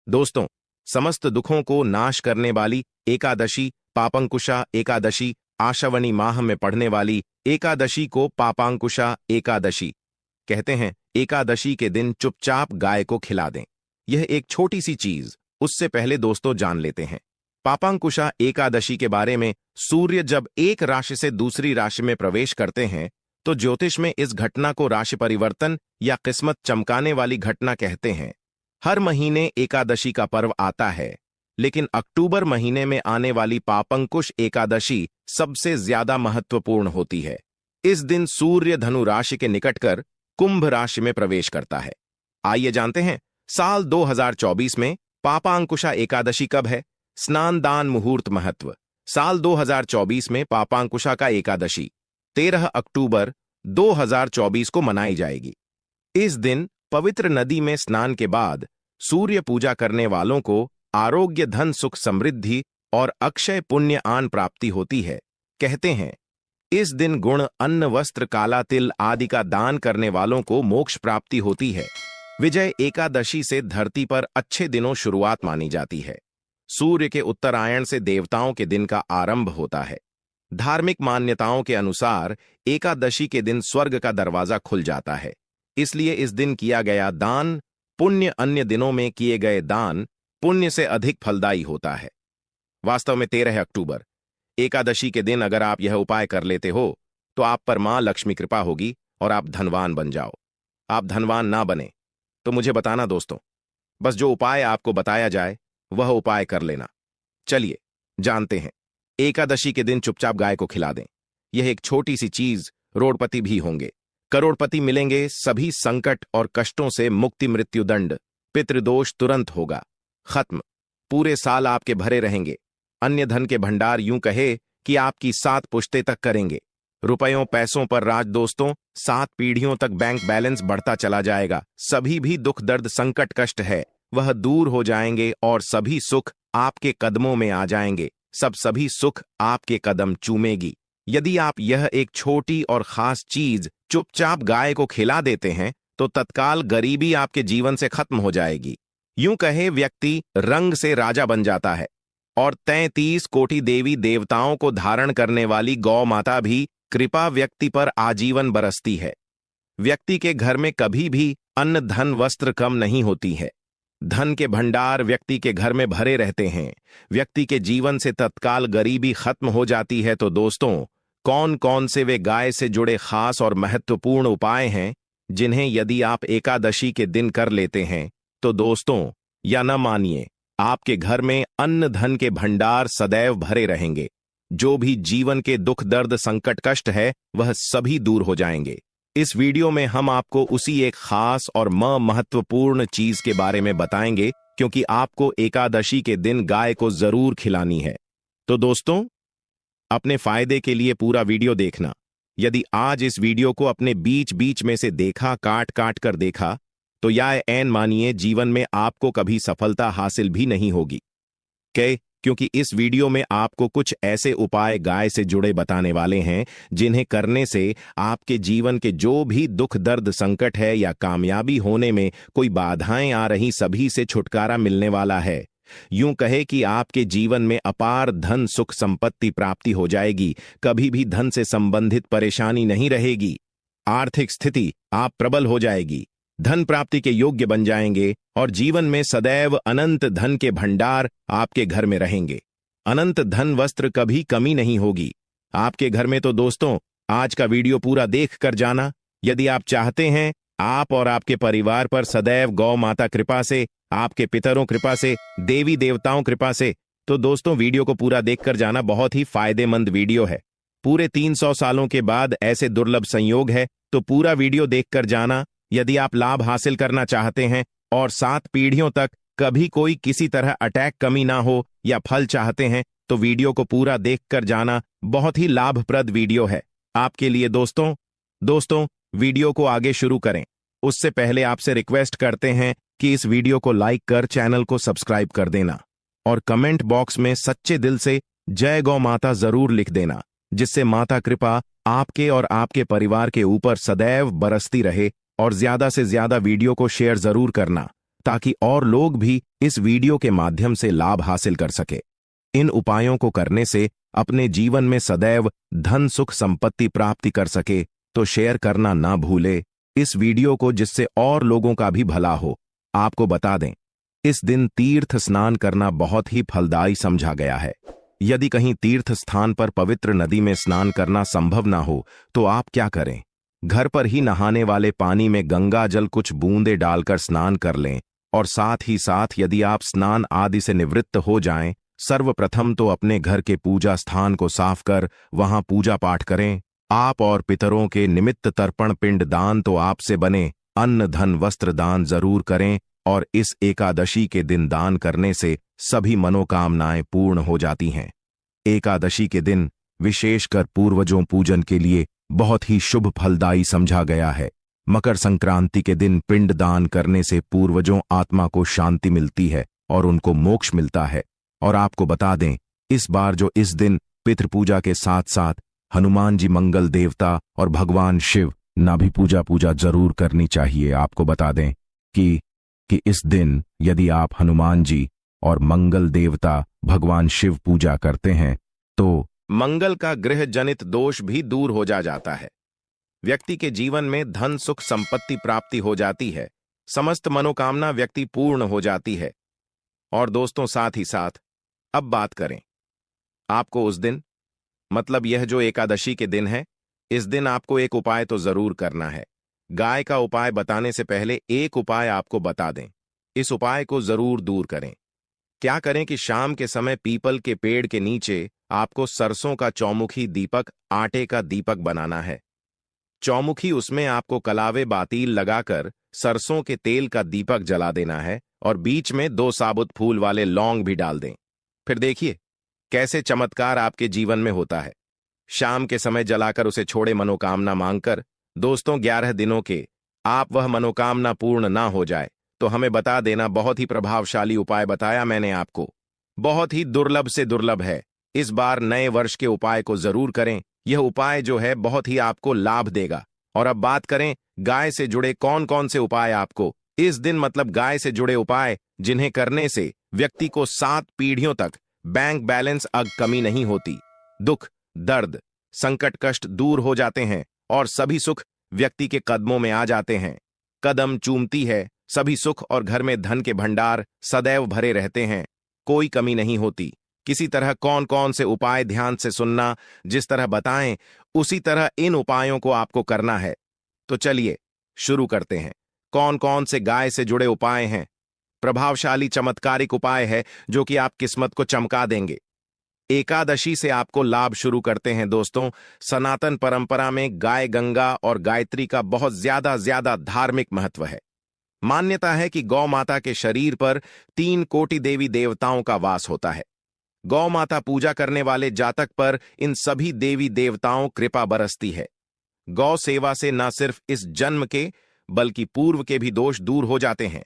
दोस्तों, समस्त दुखों को नाश करने वाली एकादशी पापांकुशा एकादशी, आश्वनी माह में पढ़ने वाली एकादशी को पापांकुशा एकादशी कहते हैं। एकादशी के दिन चुपचाप गाय को खिला दें। यह एक छोटी सी चीज, उससे पहले दोस्तों जान लेते हैं पापांकुशा एकादशी के बारे में। सूर्य जब एक राशि से दूसरी राशि में प्रवेश करते हैं तो ज्योतिष में इस घटना को राशि परिवर्तन या किस्मत चमकाने वाली घटना कहते हैं। हर महीने एकादशी का पर्व आता है, लेकिन अक्टूबर महीने में आने वाली पापंकुश एकादशी सबसे ज्यादा महत्वपूर्ण होती है। इस दिन सूर्य धनु राशि के निकट कर कुंभ राशि में प्रवेश करता है। आइए जानते हैं साल 2024 में पापांकुशा एकादशी कब है। स्नान दान मुहूर्त महत्व। साल 2024 में पापांकुशा का एकादशी 13 अक्टूबर 2024 को मनाई जाएगी। इस दिन पवित्र नदी में स्नान के बाद सूर्य पूजा करने वालों को आरोग्य, धन, सुख, समृद्धि और अक्षय पुण्य आन प्राप्ति होती है। कहते हैं इस दिन गुण, अन्न, वस्त्र, काला तिल आदि का दान करने वालों को मोक्ष प्राप्ति होती है। विजय एकादशी से धरती पर अच्छे दिनों शुरुआत मानी जाती है। सूर्य के उत्तरायण से देवताओं के दिन का आरंभ होता है। धार्मिक मान्यताओं के अनुसार एकादशी के दिन स्वर्ग का दरवाजा खुल जाता है, इसलिए इस दिन किया गया दान पुण्य अन्य दिनों में किए गए दान पुण्य से अधिक फलदायी होता है। वास्तव में 13 अक्टूबर एकादशी के दिन अगर आप यह उपाय कर लेते हो तो आप पर मां लक्ष्मी कृपा होगी और आप धनवान बन जाओ। आप धनवान ना बने तो मुझे बताना दोस्तों, बस जो उपाय आपको बताया जाए वह उपाय कर लेना। चलिए जानते हैं। एकादशी के दिन चुपचाप गाय को खिला दें। यह एक छोटी सी चीज, रोडपति भी होंगे, करोड़पति मिलेंगे, सभी संकट और कष्टों से मुक्ति, मृत्युदंड, पितृदोष तुरंत होगा खत्म। पूरे साल आपके भरे रहेंगे। अन्य धन के भंडार यूं कहे कि आपकी 7 पुश्ते तक करेंगे। रुपयों पैसों पर राज दोस्तों, 7 पीढ़ियों तक बैंक बैलेंस बढ़ता चला जाएगा। सभी भी दुख, दर्द, संकट, कष्ट है वह दूर हो जाएंगे और सभी सुख आपके कदमों में आ जाएंगे। सभी सुख आपके कदम चूमेगी। यदि आप यह एक छोटी और खास चीज चुपचाप गाय को खिला देते हैं तो तत्काल गरीबी आपके जीवन से खत्म हो जाएगी। यूं कहे व्यक्ति रंग से राजा बन जाता है और 33 कोटि देवी देवताओं को धारण करने वाली गौ माता भी कृपा व्यक्ति पर आजीवन बरसती है। व्यक्ति के घर में कभी भी अन्न, धन, वस्त्र कम नहीं होती है। धन के भंडार व्यक्ति के घर में भरे रहते हैं। व्यक्ति के जीवन से तत्काल गरीबी खत्म हो जाती है। तो दोस्तों, कौन कौन से वे गाय से जुड़े खास और महत्वपूर्ण उपाय हैं जिन्हें यदि आप एकादशी के दिन कर लेते हैं तो दोस्तों, या न मानिए, आपके घर में अन्न धन के भंडार सदैव भरे रहेंगे। जो भी जीवन के दुख, दर्द, संकट, कष्ट है वह सभी दूर हो जाएंगे। इस वीडियो में हम आपको उसी एक खास और महत्वपूर्ण चीज के बारे में बताएंगे, क्योंकि आपको एकादशी के दिन गाय को जरूर खिलानी है। तो दोस्तों, अपने फायदे के लिए पूरा वीडियो देखना। यदि आज इस वीडियो को अपने बीच बीच में से देखा, काट काट कर देखा, तो या ऐन मानिए जीवन में आपको कभी सफलता हासिल भी नहीं होगी। क्योंकि इस वीडियो में आपको कुछ ऐसे उपाय गाय से जुड़े बताने वाले हैं जिन्हें करने से आपके जीवन के जो भी दुख, दर्द, संकट है या कामयाबी होने में कोई बाधाएं आ रही, सभी से छुटकारा मिलने वाला है। यूं कहे कि आपके जीवन में अपार धन, सुख, संपत्ति प्राप्ति हो जाएगी। कभी भी धन से संबंधित परेशानी नहीं रहेगी। आर्थिक स्थिति आप प्रबल हो जाएगी। धन प्राप्ति के योग्य बन जाएंगे और जीवन में सदैव अनंत धन के भंडार आपके घर में रहेंगे। अनंत धन, वस्त्र, कभी कमी नहीं होगी आपके घर में। तो दोस्तों, आज का वीडियो पूरा देख कर जाना। यदि आप चाहते हैं आप और आपके परिवार पर सदैव गौ माता कृपा से, आपके पितरों कृपा से, देवी देवताओं कृपा से, तो दोस्तों वीडियो को पूरा देखकर जाना। बहुत ही फायदेमंद वीडियो है। पूरे 300 सालों के बाद ऐसे दुर्लभ संयोग है, तो पूरा वीडियो देखकर जाना। यदि आप लाभ हासिल करना चाहते हैं और 7 पीढ़ियों तक कभी कोई किसी तरह अटैक, कमी ना हो या फल चाहते हैं तो वीडियो को पूरा देखकर जाना। बहुत ही लाभप्रद वीडियो है आपके लिए दोस्तों, वीडियो को आगे शुरू करें उससे पहले आपसे रिक्वेस्ट करते हैं कि इस वीडियो को लाइक कर चैनल को सब्सक्राइब कर देना और कमेंट बॉक्स में सच्चे दिल से जय गौ माता जरूर लिख देना, जिससे माता कृपा आपके और आपके परिवार के ऊपर सदैव बरसती रहे। और ज्यादा से ज्यादा वीडियो को शेयर जरूर करना। ताकि और लोग भी इस वीडियो के माध्यम से लाभ हासिल कर सके। इन उपायों को करने से अपने जीवन में सदैव धन सुख संपत्ति प्राप्ति कर सके तो शेयर करना ना भूले इस वीडियो को, जिससे और लोगों का भी भला हो। आपको बता दें, इस दिन तीर्थ स्नान करना बहुत ही फलदायी समझा गया है। यदि कहीं तीर्थ स्थान पर पवित्र नदी में स्नान करना संभव ना हो तो आप क्या करें, घर पर ही नहाने वाले पानी में गंगा जल कुछ बूंदे डालकर स्नान कर लें। और साथ ही साथ यदि आप स्नान आदि से निवृत्त हो जाएं, सर्वप्रथम तो अपने घर के पूजा स्थान को साफ कर वहां पूजा पाठ करें। आप और पितरों के निमित्त तर्पण पिंड दान तो आपसे बने, अन्न धन वस्त्र दान जरूर करें। और इस एकादशी के दिन दान करने से सभी मनोकामनाएं पूर्ण हो जाती हैं। एकादशी के दिन विशेषकर पूर्वजों पूजन के लिए बहुत ही शुभ फलदायी समझा गया है। मकर संक्रांति के दिन पिंड दान करने से पूर्वजों आत्मा को शांति मिलती है और उनको मोक्ष मिलता है। और आपको बता दें, इस बार जो इस दिन पितृपूजा के साथ साथ हनुमान जी मंगल देवता और भगवान शिव ना भी पूजा जरूर करनी चाहिए। आपको बता दें कि इस दिन यदि आप हनुमान जी और मंगल देवता भगवान शिव पूजा करते हैं तो मंगल का ग्रह जनित दोष भी दूर हो जाता है। व्यक्ति के जीवन में धन सुख संपत्ति प्राप्ति हो जाती है, समस्त मनोकामना व्यक्ति पूर्ण हो जाती है। और दोस्तों, साथ ही साथ अब बात करें, आपको उस दिन मतलब यह जो एकादशी के दिन है, इस दिन आपको एक उपाय तो जरूर करना है। गाय का उपाय बताने से पहले एक उपाय आपको बता दें, इस उपाय को जरूर दूर करें। क्या करें कि शाम के समय पीपल के पेड़ के नीचे आपको सरसों का चौमुखी दीपक, आटे का दीपक बनाना है। चौमुखी, उसमें आपको कलावे बातील लगाकर सरसों के तेल का दीपक जला देना है और बीच में 2 साबुत फूल वाले लौंग भी डाल दें। फिर देखिए कैसे चमत्कार आपके जीवन में होता है। शाम के समय जलाकर उसे छोड़े मनोकामना मांगकर दोस्तों 11 दिनों के आप वह मनोकामना पूर्ण ना हो जाए तो हमें बता देना। बहुत ही प्रभावशाली उपाय बताया मैंने आपको, बहुत ही दुर्लभ से दुर्लभ है। इस बार नए वर्ष के उपाय को जरूर करें, यह उपाय जो है बहुत ही आपको लाभ देगा। और अब बात करें गाय से जुड़े कौन कौन से उपाय आपको इस दिन मतलब गाय से जुड़े उपाय जिन्हें करने से व्यक्ति को 7 पीढ़ियों तक बैंक बैलेंस कमी नहीं होती, दुख दर्द संकट कष्ट दूर हो जाते हैं और सभी सुख व्यक्ति के कदमों में आ जाते हैं। कदम चूमती है सभी सुख और घर में धन के भंडार सदैव भरे रहते हैं, कोई कमी नहीं होती। किसी तरह कौन कौन से उपाय ध्यान से सुनना, जिस तरह बताएं उसी तरह इन उपायों को आपको करना है। तो चलिए शुरू करते हैं। कौन कौन से गाय से जुड़े उपाय हैं? प्रभावशाली चमत्कारिक उपाय है जो कि आप किस्मत को चमका देंगे। एकादशी से आपको लाभ शुरू करते हैं दोस्तों। सनातन परंपरा में गाय गंगा और गायत्री का बहुत ज्यादा धार्मिक महत्व है। मान्यता है कि गौ माता के शरीर पर 3 कोटि देवी देवताओं का वास होता है। गौ माता पूजा करने वाले जातक पर इन सभी देवी देवताओं कृपा बरसती है। गौ सेवा से न सिर्फ इस जन्म के बल्कि पूर्व के भी दोष दूर हो जाते हैं।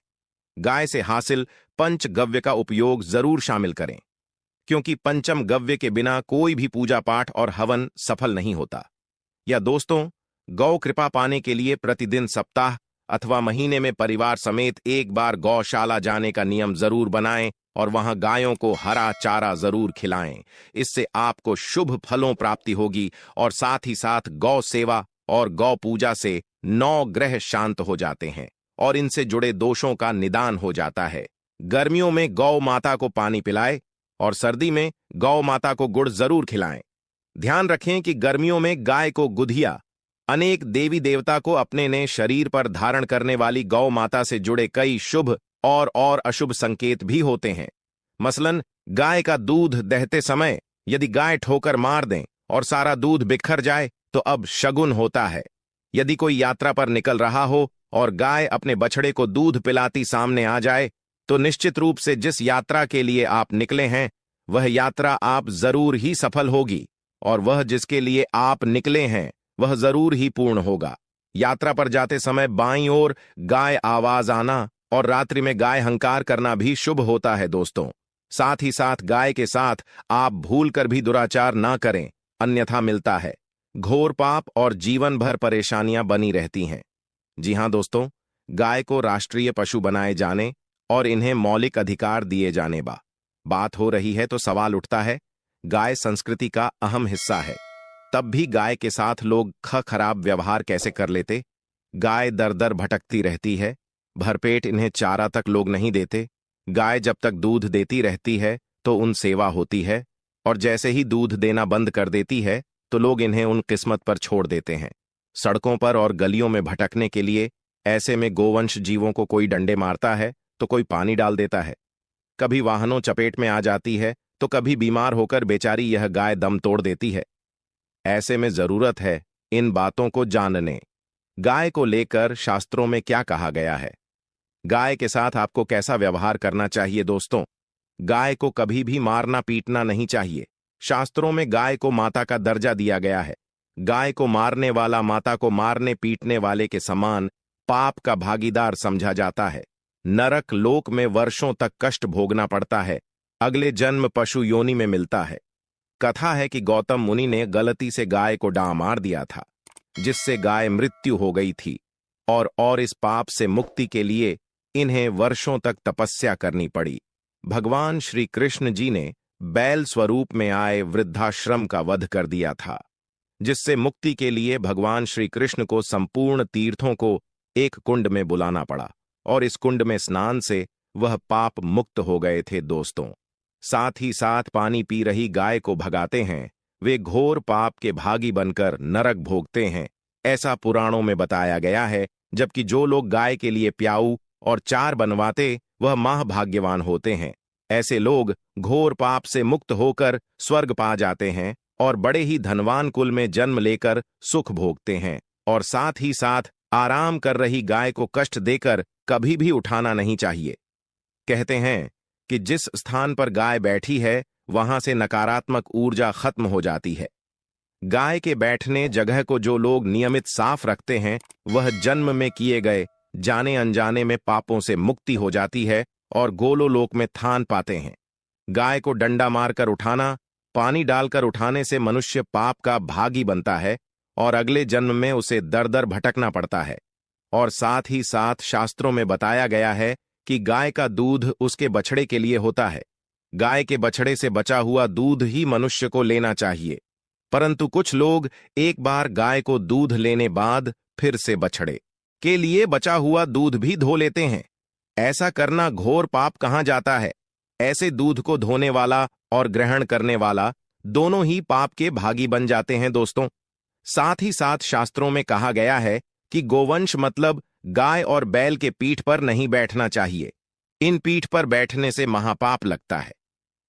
गाय से हासिल पंचगव्य का उपयोग जरूर शामिल करें, क्योंकि पंचम गव्य के बिना कोई भी पूजा पाठ और हवन सफल नहीं होता। या दोस्तों, गौ कृपा पाने के लिए प्रतिदिन सप्ताह अथवा महीने में परिवार समेत एक बार गौशाला जाने का नियम जरूर बनाएं और वहां गायों को हरा चारा जरूर खिलाएं। इससे आपको शुभ फलों प्राप्ति होगी और साथ ही साथ गौ सेवा और गौ पूजा से 9 ग्रह शांत हो जाते हैं और इनसे जुड़े दोषों का निदान हो जाता है। गर्मियों में गौ माता को पानी पिलाएं और सर्दी में गौ माता को गुड़ जरूर खिलाएं। ध्यान रखें कि गर्मियों में गाय को गुधिया, अनेक देवी देवता को अपने ने शरीर पर धारण करने वाली गौ माता से जुड़े कई शुभ और अशुभ संकेत भी होते हैं। मसलन गाय का दूध दहते समय यदि गाय ठोकर मार दें और सारा दूध बिखर जाए तो अब शगुन होता है। यदि कोई यात्रा पर निकल रहा हो और गाय अपने बछड़े को दूध पिलाती सामने आ जाए तो निश्चित रूप से जिस यात्रा के लिए आप निकले हैं वह यात्रा आप जरूर ही सफल होगी और वह जिसके लिए आप निकले हैं वह जरूर ही पूर्ण होगा। यात्रा पर जाते समय बाईं ओर गाय आवाज आना और रात्रि में गाय हंकार करना भी शुभ होता है दोस्तों। साथ ही साथ गाय के साथ आप भूल कर भी दुराचार ना करें, अन्यथा मिलता है घोर पाप और जीवन भर परेशानियां बनी रहती हैं। जी हां दोस्तों, गाय को राष्ट्रीय पशु बनाए जाने और इन्हें मौलिक अधिकार दिए जाने बात हो रही है तो सवाल उठता है, गाय संस्कृति का अहम हिस्सा है, तब भी गाय के साथ लोग खराब व्यवहार कैसे कर लेते? गाय दर दर भटकती रहती है, भरपेट इन्हें चारा तक लोग नहीं देते। गाय जब तक दूध देती रहती है तो उन सेवा होती है, और जैसे ही दूध देना बंद कर देती है तो लोग इन्हें उन किस्मत पर छोड़ देते हैं, सड़कों पर और गलियों में भटकने के लिए। ऐसे में गोवंश जीवों को कोई डंडे मारता है तो कोई पानी डाल देता है, कभी वाहनों चपेट में आ जाती है तो कभी बीमार होकर बेचारी यह गाय दम तोड़ देती है। ऐसे में जरूरत है इन बातों को जानने। गाय को लेकर शास्त्रों में क्या कहा गया है? गाय के साथ आपको कैसा व्यवहार करना चाहिए दोस्तों? गाय को कभी भी मारना पीटना नहीं चाहिए। शास्त्रों में गाय को माता का दर्जा दिया गया है। गाय को मारने वाला माता को मारने पीटने वाले के समान पाप का भागीदार समझा जाता है। नरक लोक में वर्षों तक कष्ट भोगना पड़ता है, अगले जन्म पशु योनि में मिलता है। कथा है कि गौतम मुनि ने गलती से गाय को डांव मार दिया था, जिससे गाय मृत्यु हो गई थी, और इस पाप से मुक्ति के लिए इन्हें वर्षों तक तपस्या करनी पड़ी। भगवान श्री कृष्ण जी ने बैल स्वरूप में आए वृद्धाश्रम का वध कर दिया था, जिससे मुक्ति के लिए भगवान श्री कृष्ण को संपूर्ण तीर्थों को एक कुंड में बुलाना पड़ा, और इस कुंड में स्नान से वह पाप मुक्त हो गए थे दोस्तों। साथ ही साथ पानी पी रही गाय को भगाते हैं, वे घोर पाप के भागी बनकर नरक भोगते हैं, ऐसा पुराणों में बताया गया है। जबकि जो लोग गाय के लिए प्याऊ और चार बनवाते वह महाभाग्यवान होते हैं। ऐसे लोग घोर पाप से मुक्त होकर स्वर्ग पा जाते हैं और बड़े ही धनवान कुल में जन्म लेकर सुख भोगते हैं। और साथ ही साथ आराम कर रही गाय को कष्ट देकर कभी भी उठाना नहीं चाहिए। कहते हैं कि जिस स्थान पर गाय बैठी है वहां से नकारात्मक ऊर्जा खत्म हो जाती है। गाय के बैठने जगह को जो लोग नियमित साफ रखते हैं वह जन्म में किए गए जाने अनजाने में पापों से मुक्ति हो जाती है और गोलोलोक में थान पाते हैं। गाय को डंडा मारकर उठाना, पानी डालकर उठाने से मनुष्य पाप का भागी बनता है और अगले जन्म में उसे दर दर भटकना पड़ता है। और साथ ही साथ शास्त्रों में बताया गया है कि गाय का दूध उसके बछड़े के लिए होता है। गाय के बछड़े से बचा हुआ दूध ही मनुष्य को लेना चाहिए, परंतु कुछ लोग एक बार गाय को दूध लेने बाद फिर से बछड़े के लिए बचा हुआ दूध भी धो लेते हैं। ऐसा करना घोर पाप कहा जाता है। ऐसे दूध को धोने वाला और ग्रहण करने वाला दोनों ही पाप के भागी बन जाते हैं दोस्तों। साथ ही साथ शास्त्रों में कहा गया है कि गोवंश मतलब गाय और बैल के पीठ पर नहीं बैठना चाहिए। इन पीठ पर बैठने से महापाप लगता है।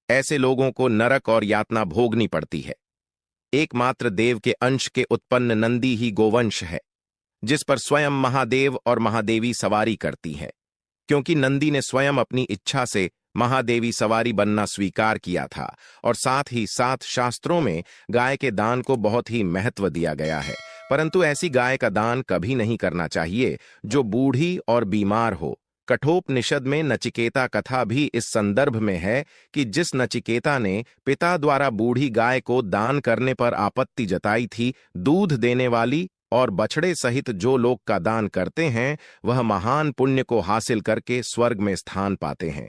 ऐसे लोगों को नरक और यातना भोगनी पड़ती है। एकमात्र देव के अंश के उत्पन्न नंदी ही गोवंश है, जिस पर स्वयं महादेव और महादेवी सवारी करती है। क्योंकि नंदी ने स्वयं अपनी इच्छा से महादेवी सवारी बनना स्वीकार किया था। और साथ ही साथ शास्त्रों में गाय के दान को बहुत ही महत्व दिया गया है, परंतु ऐसी गाय का दान कभी नहीं करना चाहिए जो बूढ़ी और बीमार हो। कठोपनिषद में नचिकेता कथा भी इस संदर्भ में है कि जिस नचिकेता ने पिता द्वारा बूढ़ी गाय को दान करने पर आपत्ति जताई थी, दूध देने वाली और बछड़े सहित जो लोग का दान करते हैं वह महान पुण्य को हासिल करके स्वर्ग में स्थान पाते हैं।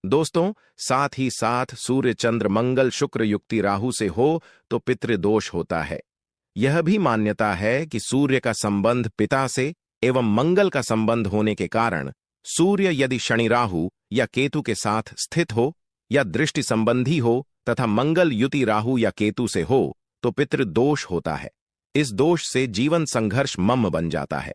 दोस्तों, साथ ही साथ सूर्य चंद्र मंगल शुक्र युक्ति राहु से हो तो पितृदोष होता है। यह भी मान्यता है कि सूर्य का संबंध पिता से एवं मंगल का संबंध होने के कारण सूर्य यदि शनि राहु या केतु के साथ स्थित हो या दृष्टि संबंधी हो तथा मंगल युति राहु या केतु से हो तो पितृदोष होता है। इस दोष से जीवन संघर्ष मम बन जाता है।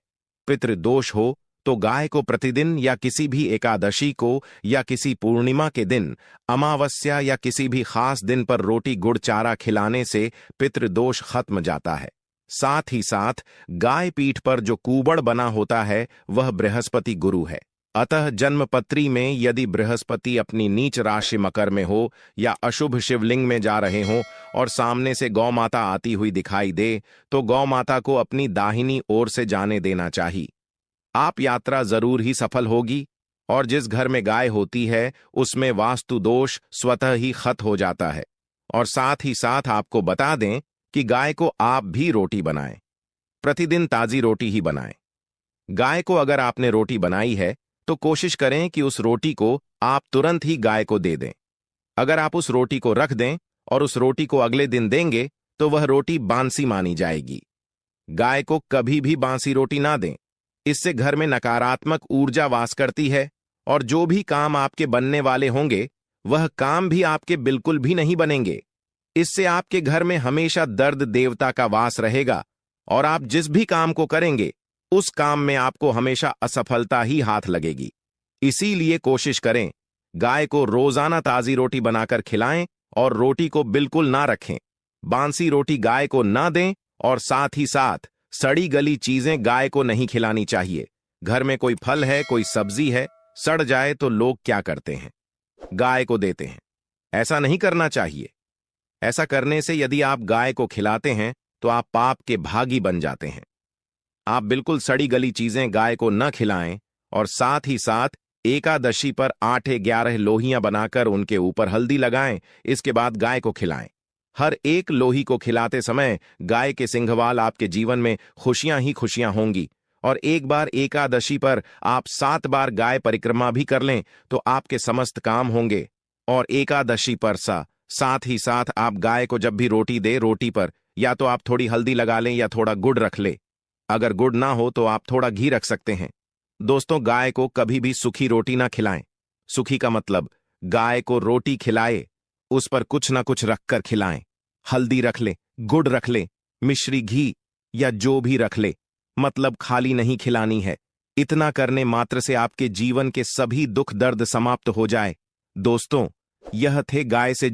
पितृदोष हो तो गाय को प्रतिदिन या किसी भी एकादशी को या किसी पूर्णिमा के दिन, अमावस्या या किसी भी खास दिन पर रोटी गुड़ चारा खिलाने से पितृदोष खत्म जाता है। साथ ही साथ गाय पीठ पर जो कूबड़ बना होता है वह बृहस्पति गुरु है। अतः जन्मपत्री में यदि बृहस्पति अपनी नीच राशि मकर में हो या अशुभ शिवलिंग में जा रहे हों और सामने से गौ माता आती हुई दिखाई दे तो गौ माता को अपनी दाहिनी ओर से जाने देना चाहिए। आप यात्रा जरूर ही सफल होगी और जिस घर में गाय होती है उसमें वास्तु दोष स्वतः ही खत्म हो जाता है। और साथ ही साथ आपको बता दें कि गाय को आप भी रोटी बनाएं, प्रतिदिन ताजी रोटी ही बनाएं। गाय को अगर आपने रोटी बनाई है तो कोशिश करें कि उस रोटी को आप तुरंत ही गाय को दे दें। अगर आप उस रोटी को रख दें और उस रोटी को अगले दिन देंगे तो वह रोटी बांसी मानी जाएगी। गाय को कभी भी बांसी रोटी ना दें। इससे घर में नकारात्मक ऊर्जा वास करती है और जो भी काम आपके बनने वाले होंगे वह काम भी आपके बिल्कुल भी नहीं बनेंगे। इससे आपके घर में हमेशा दर्द देवता का वास रहेगा और आप जिस भी काम को करेंगे उस काम में आपको हमेशा असफलता ही हाथ लगेगी। इसीलिए कोशिश करें गाय को रोजाना ताजी रोटी बनाकर खिलाएं और रोटी को बिल्कुल ना रखें। बांसी रोटी गाय को ना दें और साथ ही साथ सड़ी गली चीजें गाय को नहीं खिलानी चाहिए। घर में कोई फल है, कोई सब्जी है, सड़ जाए तो लोग क्या करते हैं? गाय को देते हैं। ऐसा नहीं करना चाहिए। ऐसा करने से यदि आप गाय को खिलाते हैं तो आप पाप के भागी बन जाते हैं। आप बिल्कुल सड़ी गली चीजें गाय को न खिलाएं और साथ ही साथ एकादशी पर 8-11 लोहियां बनाकर उनके ऊपर हल्दी लगाएं। इसके बाद गाय को खिलाएं। हर एक लोही को खिलाते समय गाय के सिंघवाल आपके जीवन में खुशियां ही खुशियां होंगी। और एक बार एकादशी पर आप 7 बार गाय परिक्रमा भी कर लें तो आपके समस्त काम होंगे। और एकादशी पर साथ ही साथ आप गाय को जब भी रोटी दे, रोटी पर या तो आप थोड़ी हल्दी लगा लें या थोड़ा गुड़ रख ले। अगर गुड़ ना हो तो आप थोड़ा घी रख सकते हैं। दोस्तों, गाय को कभी भी सूखी रोटी ना खिलाएं। सूखी का मतलब गाय को रोटी खिलाए, उस पर कुछ ना कुछ रखकर खिलाएं। हल्दी रख ले, गुड़ रख ले, मिश्री घी या जो भी रख ले, मतलब खाली नहीं खिलानी है। इतना करने मात्र से आपके जीवन के सभी दुख दर्द समाप्त हो जाए। दोस्तों, यह थे गाय से